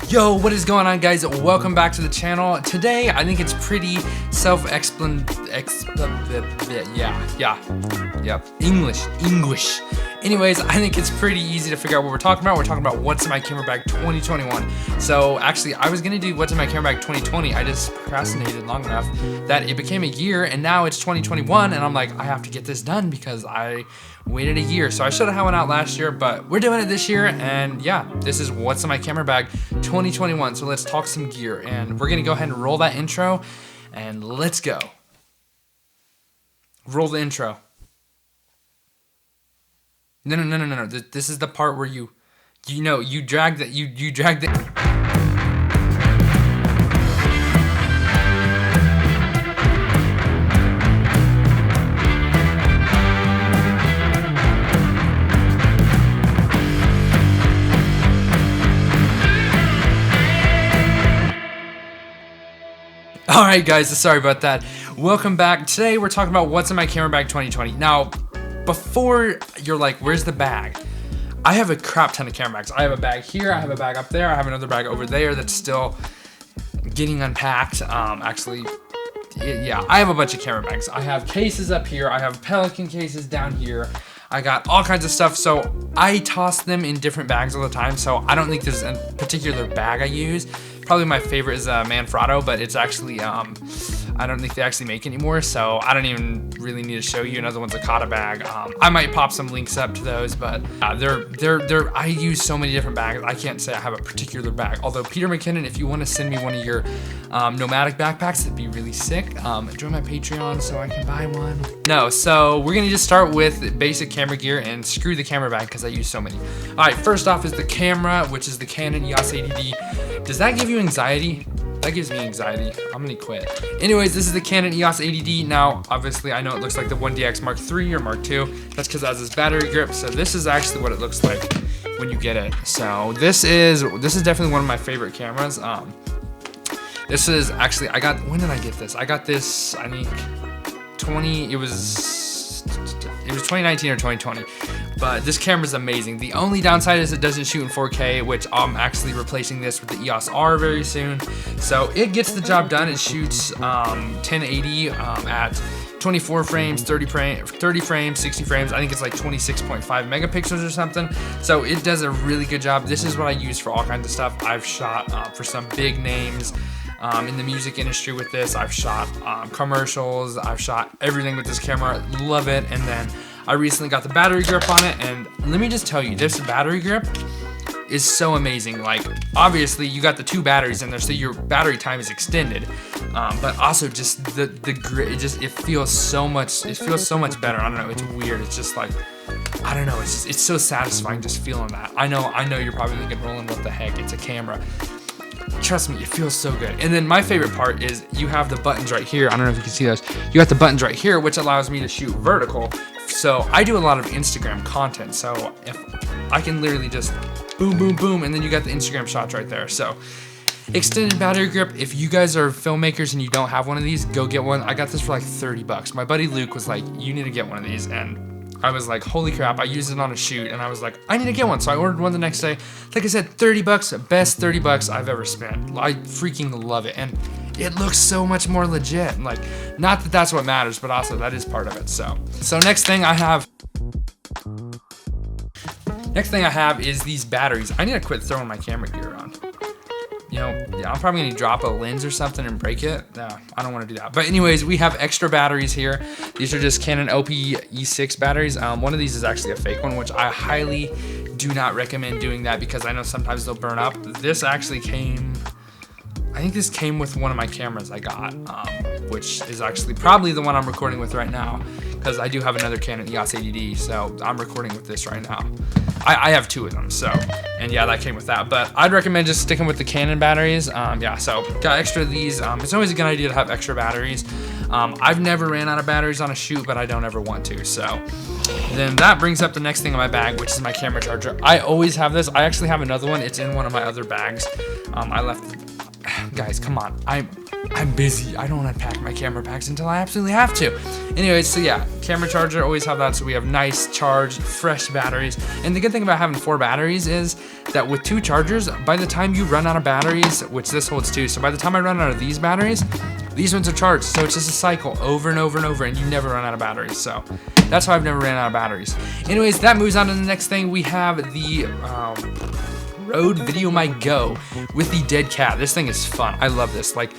Yo, what is going on, guys? Welcome back to the channel. Today, I think it's pretty self-explanatory. English. Anyways, I think it's pretty easy to figure out what we're talking about. We're talking about what's in my camera bag 2021. So actually, I was gonna do what's in my camera bag 2020. I just procrastinated long enough that it became a year, and now it's 2021, and I'm like, I have to get this done because I waited a year. So I should have went out last year, but we're doing it this year, and yeah, this is what's in my camera bag 2021. So let's talk some gear, and we're gonna go ahead and roll that intro, and let's go. Roll the intro. No. This is the part where you drag that you drag the. Alright guys, sorry about that. Welcome back. Today we're talking about what's in my camera bag 2020. Now, before you're like, where's the bag? I have a crap ton of camera bags. I have a bag here, I have a bag up there, I have another bag over there that's still getting unpacked. Yeah, I have a bunch of camera bags. I have cases up here, I have Pelican cases down here. I got all kinds of stuff, so I toss them in different bags all the time, so I don't think there's a particular bag I use. Probably my favorite is Manfrotto, but it's actually, I don't think they actually make anymore, so I don't even really need to show you. Another one's a Kata bag. I might pop some links up to those, but I use so many different bags. I can't say I have a particular bag. Although Peter McKinnon, if you want to send me one of your nomadic backpacks, that'd be really sick. Join my Patreon so I can buy one. No, so we're gonna just start with basic camera gear and screw the camera bag because I use so many. All right, first off is the camera, which is the Canon EOS R. Does that give you anxiety? That gives me anxiety. I'm gonna quit. Anyways, this is the Canon EOS R. Now, obviously, I know it looks like the 1DX Mark III or Mark II. That's because it has this battery grip. So this is actually what it looks like when you get it. So this is definitely one of my favorite cameras. This is actually, when did I get this? I got this, I think, it was 2019 or 2020. But this camera is amazing. The only downside is it doesn't shoot in 4K, which I'm actually replacing this with the EOS R very soon. So it gets the job done. It shoots 1080 at 24 frames, 30 frames, 60 frames. I think it's like 26.5 megapixels or something. So it does a really good job. This is what I use for all kinds of stuff. I've shot for some big names in the music industry with this. I've shot commercials. I've shot everything with this camera. Love it. And then I recently got the battery grip on it, and let me just tell you, this battery grip is so amazing. Like, obviously you got the two batteries in there, so your battery time is extended, but also just the grip, it feels so much better. I don't know, it's weird. It's just like, I don't know, it's so satisfying just feeling that. I know you're probably thinking, Roland, what the heck, it's a camera. Trust me, it feels so good. And then my favorite part is you have the buttons right here. I don't know if you can see those. You got the buttons right here, which allows me to shoot vertical. So I do a lot of Instagram content. So if I can literally just boom, boom, boom, and then you got the Instagram shots right there. So extended battery grip. If you guys are filmmakers and you don't have one of these, go get one. I got this for like 30 bucks. My buddy Luke was like, you need to get one of these. And I was like, holy crap, I used it on a shoot, and I was like, I need to get one. So I ordered one the next day. Like I said, 30 bucks, best 30 bucks I've ever spent. I freaking love it. And it looks so much more legit. Like, not that that's what matters, but also that is part of it. So next thing I have is these batteries. I need to quit throwing my camera gear around. You know, yeah, I'm probably gonna drop a lens or something and break it. No, I don't wanna do that. But anyways, we have extra batteries here. These are just Canon OP E6 batteries. One of these is actually a fake one, which I highly do not recommend doing that because I know sometimes they'll burn up. This actually came, I think this came with one of my cameras I got, which is actually probably the one I'm recording with right now, because I do have another Canon EOS R, so I'm recording with this right now. I have two of them, so, and yeah, that came with that, but I'd recommend just sticking with the Canon batteries. Yeah, so got extra of these. It's always a good idea to have extra batteries. I've never ran out of batteries on a shoot, but I don't ever want to, so. Then that brings up the next thing in my bag, which is my camera charger. I always have this. I actually have another one. It's in one of my other bags. I left guys, come on. I'm busy. I don't unpack my camera packs until I absolutely have to. Anyways, so yeah, camera charger, always have that. So we have nice charged, fresh batteries. And the good thing about having 4 batteries is that with 2 chargers, by the time you run out of batteries, which this holds 2, so by the time I run out of these batteries, these ones are charged. So it's just a cycle over and over and over, and you never run out of batteries. So that's how I've never ran out of batteries. Anyways, that moves on to the next thing. We have the Rode VideoMic Go with the dead cat. This thing is fun. I love this. Like,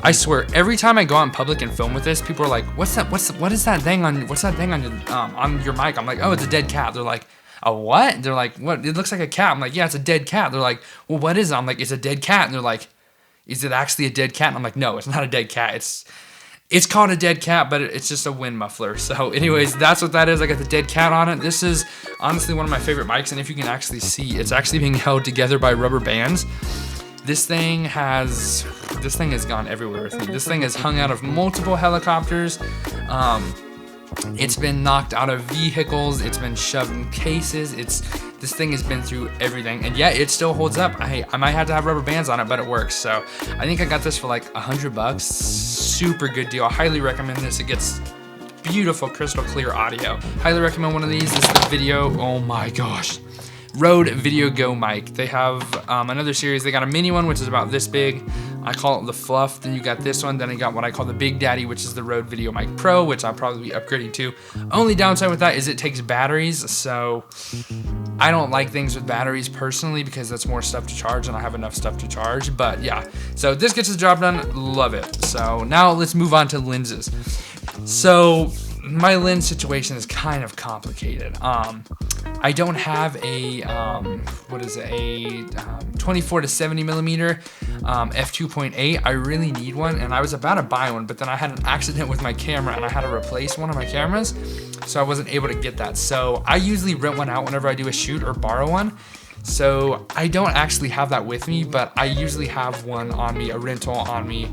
I swear, every time I go out in public and film with this, people are like, what is that thing on your mic? I'm like, oh, it's a dead cat. They're like, a what? They're like, what? It looks like a cat. I'm like, yeah, it's a dead cat. They're like, well, what is it? I'm like, it's a dead cat. And they're like, is it actually a dead cat? And I'm like, no, it's not a dead cat. It's called a dead cat, but it's just a wind muffler. So anyways, that's what that is. I got the dead cat on it. This is honestly one of my favorite mics, and if you can actually see, it's actually being held together by rubber bands. This thing has gone everywhere with me. This thing is hung out of multiple helicopters. It's been knocked out of vehicles. It's been shoved in cases. This thing has been through everything, and yeah, it still holds up. I might have to have rubber bands on it, but it works. So I think I got this for like $100. Super good deal. I highly recommend this. It gets beautiful, crystal clear audio. Highly recommend one of these. This is the video. Oh my gosh. Rode Video Go mic. They have another series. They got a mini one, which is about this big. I call it the Fluff. Then you got this one. Then I got what I call the Big Daddy, which is the Rode VideoMic Pro, which I'll probably be upgrading to. Only downside with that is it takes batteries. So I don't like things with batteries personally because that's more stuff to charge and I have enough stuff to charge. But yeah, so this gets the job done. Love it. So now let's move on to lenses. So my lens situation is kind of complicated. I don't have a 24 to 70 millimeter f2.8. I really need one, and I was about to buy one, but then I had an accident with my camera and I had to replace one of my cameras, so I wasn't able to get that. So I usually rent one out whenever I do a shoot or borrow one. So I don't actually have that with me, but I usually have one on me, a rental on me,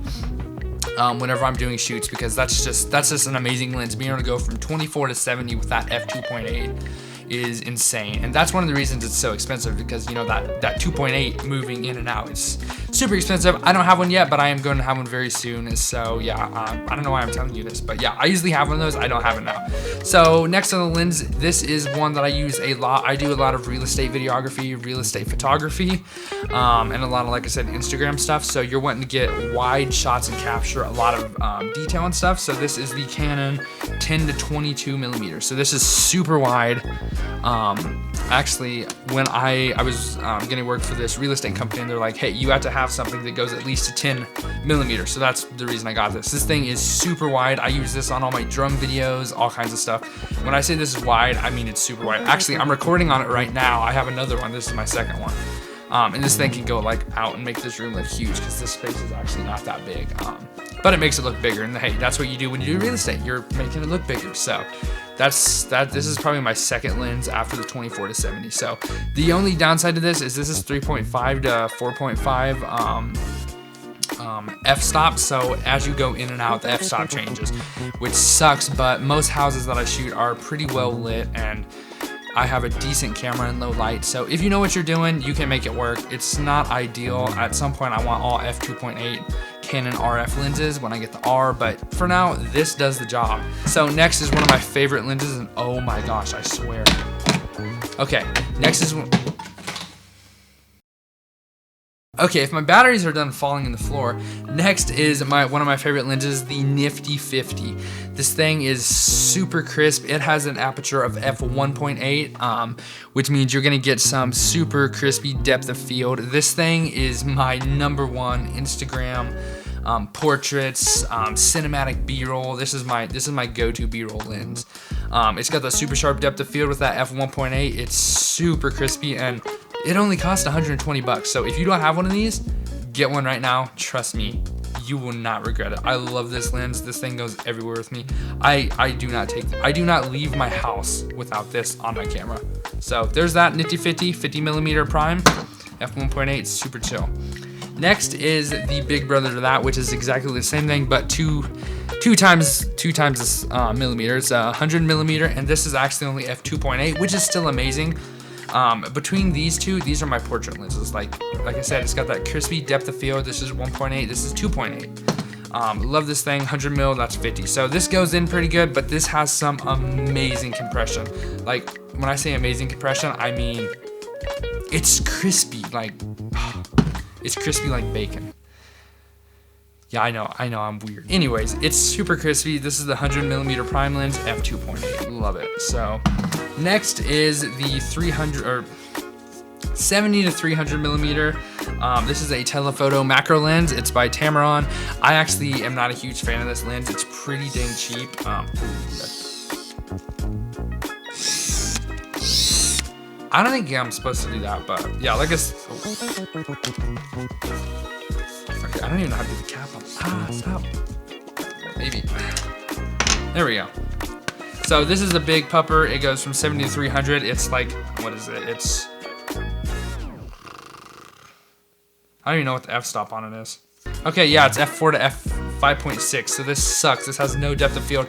whenever I'm doing shoots, because that's just an amazing lens. Being able to go from 24 to 70 with that f2.8 is insane, and that's one of the reasons it's so expensive, because you know that 2.8 moving in and out is super expensive. I don't have one yet, but I am going to have one very soon. So yeah, I don't know why I'm telling you this, but yeah, I usually have one of those. I don't have it now. So next on the lens, this is one that I use a lot. I do a lot of real estate videography, real estate photography, and a lot of, like I said, Instagram stuff. So you're wanting to get wide shots and capture a lot of detail and stuff. So this is the Canon 10 to 22 millimeters. So this is super wide. Actually, when I was getting work for this real estate company, and they're like, hey, you have to have something that goes at least to 10 millimeters. So that's the reason I got this. This thing is super wide. I use this on all my drum videos, all kinds of stuff. When I say this is wide, I mean it's super wide. Actually, I'm recording on it right now. I have another one. This is my second one. And this thing can go like out and make this room look huge, because this space is actually not that big. But it makes it look bigger, and hey, that's what you do when you do real estate. You're making it look bigger. So that's that. This is probably my second lens after the 24 to 70. So the only downside to this is 3.5 to 4.5 f-stop. So as you go in and out, the f-stop changes, which sucks. But most houses that I shoot are pretty well lit, and I have a decent camera in low light. So if you know what you're doing, you can make it work. It's not ideal. At some point, I want all f2.8 Canon RF lenses when I get the R, but for now, this does the job. So next is one of my favorite lenses, and oh my gosh, I swear. Okay, next is okay, if my batteries are done falling in the floor, next is one of my favorite lenses, the Nifty 50. This thing is super crisp. It has an aperture of f1.8, which means you're gonna get some super crispy depth of field. This thing is my #1 Instagram portraits, cinematic B-roll. This is my go-to B-roll lens. It's got the super sharp depth of field with that f1.8. It's super crispy, and it only costs 120 bucks. So if you don't have one of these, get one right now. Trust me, you will not regret it. I love this lens. This thing goes everywhere with me. I do not leave my house without this on my camera. So there's that Nifty 50 millimeter prime, f1.8, super chill. Next is the big brother to that, which is exactly the same thing, but two times this millimeter. It's 100 millimeter, and this is actually only f2.8, which is still amazing. Between these two, these are my portrait lenses. Like I said, it's got that crispy depth of field. This is 1.8, this is 2.8. Love this thing, 100 mil, that's 50. So this goes in pretty good, but this has some amazing compression. Like when I say amazing compression, I mean it's crispy, like it's crispy like bacon. Yeah, I know, I'm weird. Anyways, it's super crispy. This is the 100mm prime lens, f2.8, love it. So next is the 300 or 70 to 300mm. This is a telephoto macro lens. It's by Tamron. I actually am not a huge fan of this lens. It's pretty dang cheap. I don't think I'm supposed to do that, but yeah, like okay, I don't even know how to do the cap on. Stop. Maybe. There we go. So this is a big pupper. It goes from 70 to 300. It's like, what is it? It's, I don't even know what the f-stop on it is. Okay, yeah, it's f4 to f5.6. So this sucks. This has no depth of field.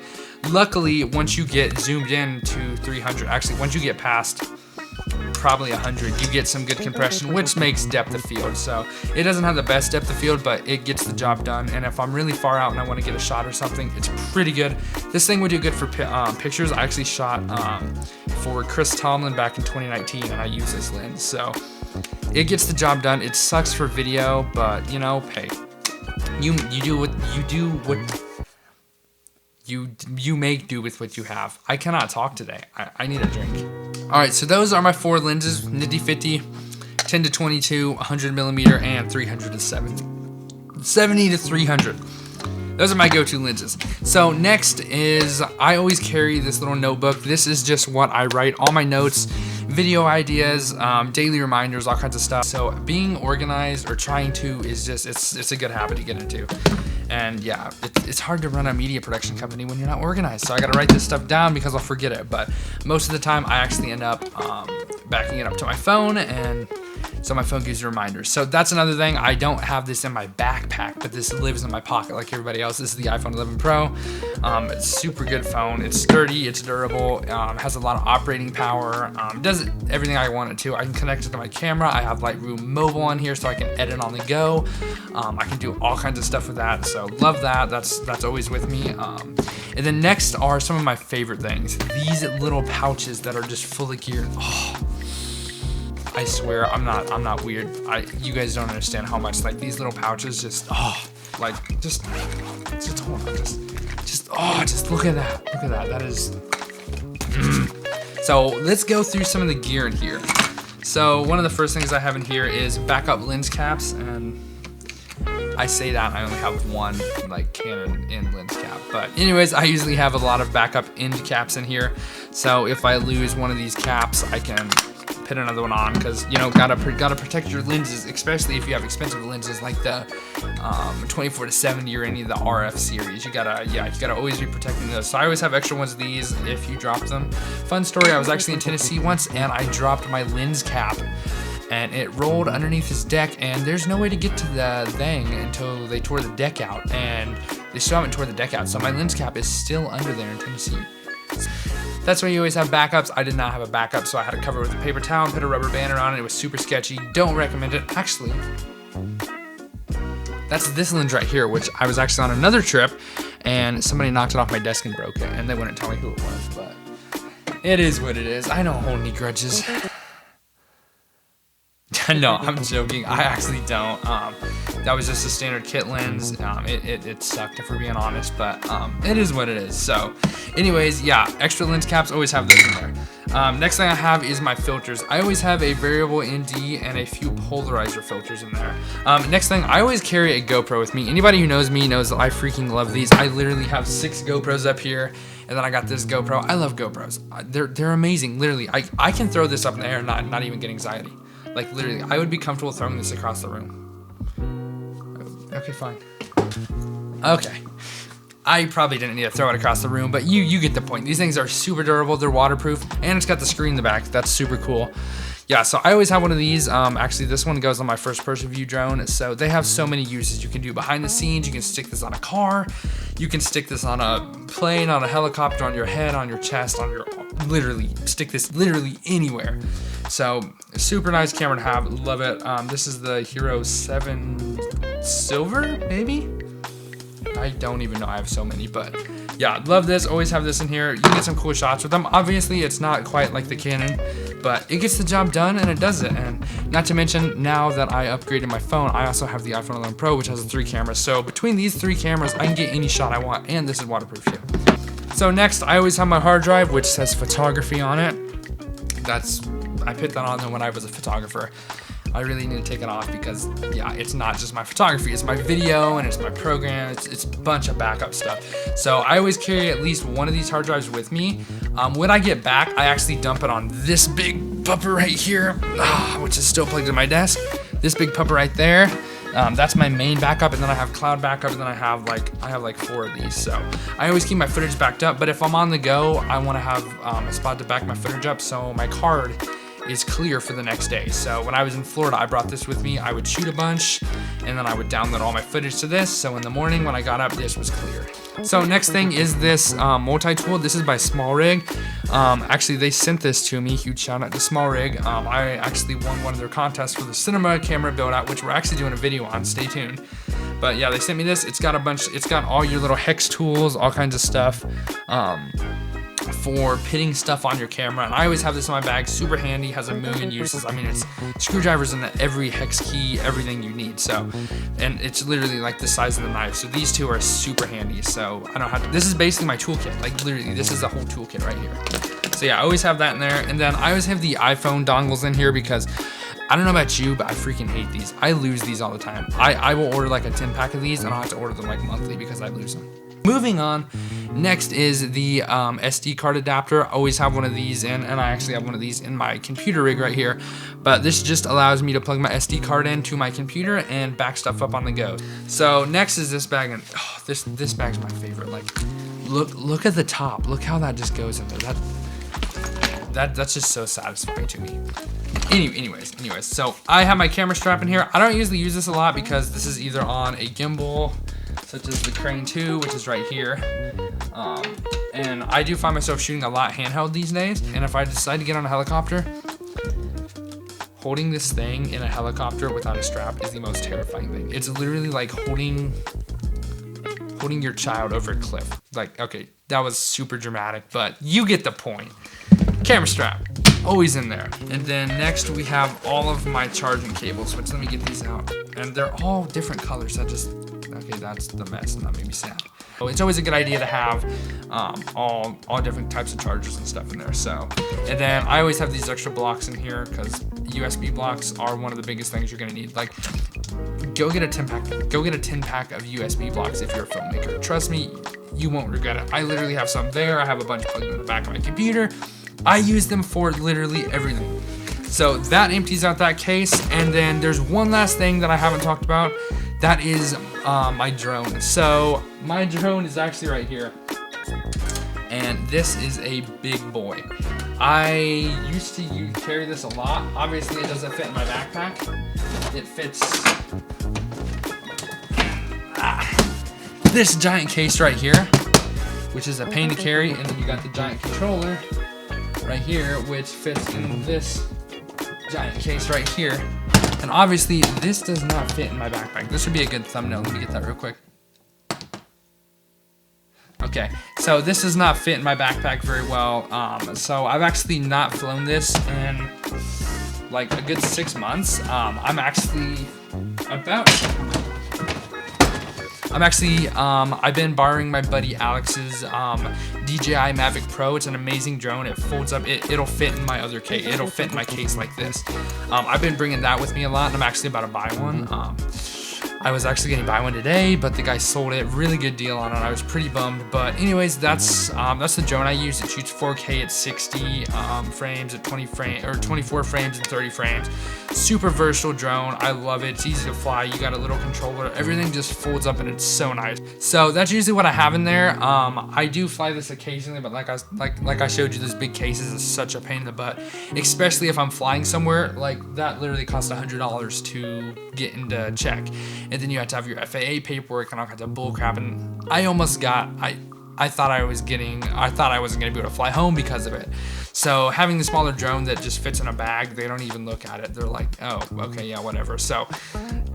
Luckily, once you get zoomed in to 300, actually, once you get past probably 100, you get some good compression, which makes depth of field. So it doesn't have the best depth of field, but it gets the job done. And if I'm really far out and I want to get a shot or something, it's pretty good. This thing would do good for pictures. I actually shot for Chris Tomlin back in 2019, and I use this lens. So it gets the job done. It sucks for video, but you know, hey, you make do with what you have. I cannot talk today. I need a drink. All right, so those are my 4 lenses: nifty 50, 10 to 22, 100mm, and 300 to 70 to 300. Those are my go-to lenses. So next is, I always carry this little notebook. This is just what I write all my notes, video ideas, daily reminders, all kinds of stuff. So being organized, or trying to, is just, it's a good habit to get into. And yeah, it's hard to run a media production company when you're not organized. So I gotta write this stuff down because I'll forget it. But most of the time I actually end up backing it up to my phone, and so my phone gives you reminders. So that's another thing. I don't have this in my backpack, but this lives in my pocket like everybody else. This is the iPhone 11 Pro. It's a super good phone. It's sturdy, it's durable, has a lot of operating power, does everything I want it to. I can connect it to my camera. I have Lightroom Mobile on here so I can edit on the go. I can do all kinds of stuff with that, so love that. That's always with me. And then next are some of my favorite things. These little pouches that are just full of gear. Oh, I swear, I'm not weird. You guys don't understand how much, like, these little pouches just, just hold on, just look at that. Look at that. That is. So let's go through some of the gear in here. So one of the first things I have in here is backup lens caps, and I say that and I only have one like Canon in lens cap, but anyways, I usually have a lot of backup end caps in here. So if I lose one of these caps, I can put another one on, because you know, gotta protect your lenses, especially if you have expensive lenses like the 24 to 70 or any of the RF series. You gotta always be protecting those. So I always have extra ones of these if you drop them. Fun story: I was actually in Tennessee once and I dropped my lens cap, and it rolled underneath this deck, and there's no way to get to the thing until they tore the deck out, and they still haven't tore the deck out. So my lens cap is still under there in Tennessee. That's why you always have backups. I did not have a backup, so I had to cover it with a paper towel and put a rubber band around it. It was super sketchy. Don't recommend it. Actually, that's this lens right here, which I was actually on another trip, and somebody knocked it off my desk and broke it, and they wouldn't tell me who it was, but it is what it is. I don't hold any grudges. No, I'm joking. I actually don't. That was just a standard kit lens. It sucked, if we're being honest, but it is what it is. So anyways, yeah, extra lens caps, always have those in there. Next thing I have is my filters. I always have a variable ND and a few polarizer filters in there. Next thing, I always carry a GoPro with me. Anybody who knows me knows that I freaking love these. I literally have 6 GoPros up here, and then I got this GoPro. I love GoPros. They're amazing. Literally, I can throw this up in the air and not even get anxiety. Like literally, I would be comfortable throwing this across the room. Okay, fine. Okay. I probably didn't need to throw it across the room, but you get the point. These things are super durable, they're waterproof, and it's got the screen in the back. That's super cool. yeah, so I always have one of these. Actually, this one goes on my first person view drone. So they have so many uses. You can do behind the scenes. You can stick this on a car. You can stick this on a plane, on a helicopter, on your head, on your chest, on your, literally, stick this literally anywhere. So super nice camera to have, love it. This is the Hero 7 Silver, maybe? I don't even know, I have so many, but yeah, love this, always have this in here. You can get some cool shots with them. Obviously, it's not quite like the Canon, but it gets the job done and it does it. And not to mention, now that I upgraded my phone, I also have the iPhone 11 Pro, which has 3 cameras. So between these 3 cameras, I can get any shot I want, and this is waterproof too. So next, I always have my hard drive, which says photography on it. I put that on there when I was a photographer. I really need to take it off because, yeah, it's not just my photography, it's my video and it's my program, it's a bunch of backup stuff. So I always carry at least one of these hard drives with me. When I get back, I actually dump it on this big pupper right here, which is still plugged in my desk. This big pupper right there. That's my main backup, and then I have cloud backup, and then I have like 4 of these. So I always keep my footage backed up, but if I'm on the go, I want to have a spot to back my footage up so my card is clear for the next day. So when I was in Florida, I brought this with me. I would shoot a bunch, and then I would download all my footage to this. So in the morning when I got up, this was clear. So next thing is this multi-tool. This is by Small Rig. Actually, they sent this to me. Huge shout out to Small Rig. I actually won one of their contests for the cinema camera build out, which we're actually doing a video on. Stay tuned. But yeah, they sent me this. It's got all your little hex tools, all kinds of stuff. For pitting stuff on your camera, and I always have this in my bag. Super handy, has a million uses. I mean, it's screwdrivers in every hex key, everything you need. So, and it's literally like the size of the knife. So these 2 are super handy. So I don't have to, this is basically my toolkit. Like literally, this is the whole toolkit right here. So yeah, I always have that in there. And then I always have the iPhone dongles in here because I don't know about you, but I freaking hate these. I lose these all the time. I will order like a 10-pack of these, and I'll have to order them like monthly because I lose them. Moving on, next is the SD card adapter. I always have one of these in, and I actually have one of these in my computer rig right here. But this just allows me to plug my SD card into my computer and back stuff up on the go. So next is this bag, and this bag's my favorite. Like, look at the top. Look how that just goes in there. That's just so satisfying to me. Anyways, so I have my camera strap in here. I don't usually use this a lot because this is either on a gimbal, such as the Crane 2, which is right here. And I do find myself shooting a lot handheld these days. And if I decide to get on a helicopter, holding this thing in a helicopter without a strap is the most terrifying thing. It's literally like holding your child over a cliff. Like, okay, that was super dramatic, but you get the point. Camera strap, always in there. And then next we have all of my charging cables, which let me get these out. And they're all different colors. Okay, that's the mess, and that made me sad. So it's always a good idea to have all different types of chargers and stuff in there. So, and then I always have these extra blocks in here because USB blocks are one of the biggest things you're gonna need. Like, go get a 10-pack. Go get a 10-pack of USB blocks if you're a filmmaker. Trust me, you won't regret it. I literally have some there. I have a bunch plugged in the back of my computer. I use them for literally everything. So that empties out that case. And then there's one last thing that I haven't talked about. That is my drone. So my drone is actually right here. And this is a big boy. I used to carry this a lot. Obviously it doesn't fit in my backpack. It fits this giant case right here, which is a pain to carry. And then you got the giant controller right here, which fits in this giant case right here. And obviously this does not fit in my backpack. This would be a good thumbnail. Let me get that real quick. Okay, so this does not fit in my backpack very well. So I've actually not flown this in like a good 6 months. I've been borrowing my buddy Alex's DJI Mavic Pro. It's an amazing drone. It folds up. It'll fit in my other case. It'll fit in my case like this. I've been bringing that with me a lot, and I'm actually about to buy one. I was actually gonna buy one today, but the guy sold it. Really good deal on it. I was pretty bummed. But anyways, that's the drone I use. It shoots 4K at 60 frames at 20 frames or 24 frames and 30 frames. Super versatile drone. I love it. It's easy to fly. You got a little controller. Everything just folds up and it's so nice. So that's usually what I have in there. I do fly this occasionally, but like I showed you, those big cases is such a pain in the butt, especially if I'm flying somewhere. Like that literally costs $100 to get into check, and then you have to have your FAA paperwork and all kinds of bull crap. And I almost got I thought I wasn't gonna be able to fly home because of it. So having the smaller drone that just fits in a bag, they don't even look at it. They're like, oh, okay, yeah, whatever. So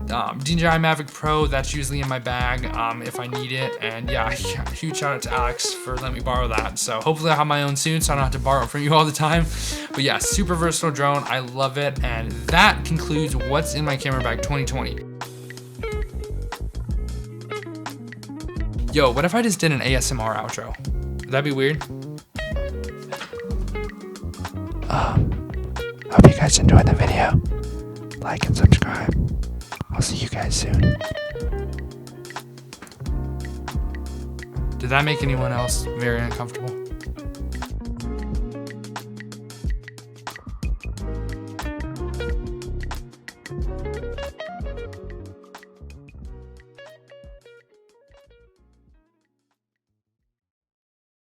DJI Mavic Pro, that's usually in my bag if I need it. And yeah, huge shout out to Alex for letting me borrow that. So hopefully I'll have my own soon, so I don't have to borrow it from you all the time. But yeah, super versatile drone. I love it. And that concludes what's in my camera bag 2020. Yo, what if I just did an ASMR outro? Would that be weird? Hope you guys enjoyed the video. Like and subscribe. I'll see you guys soon. Did that make anyone else very uncomfortable?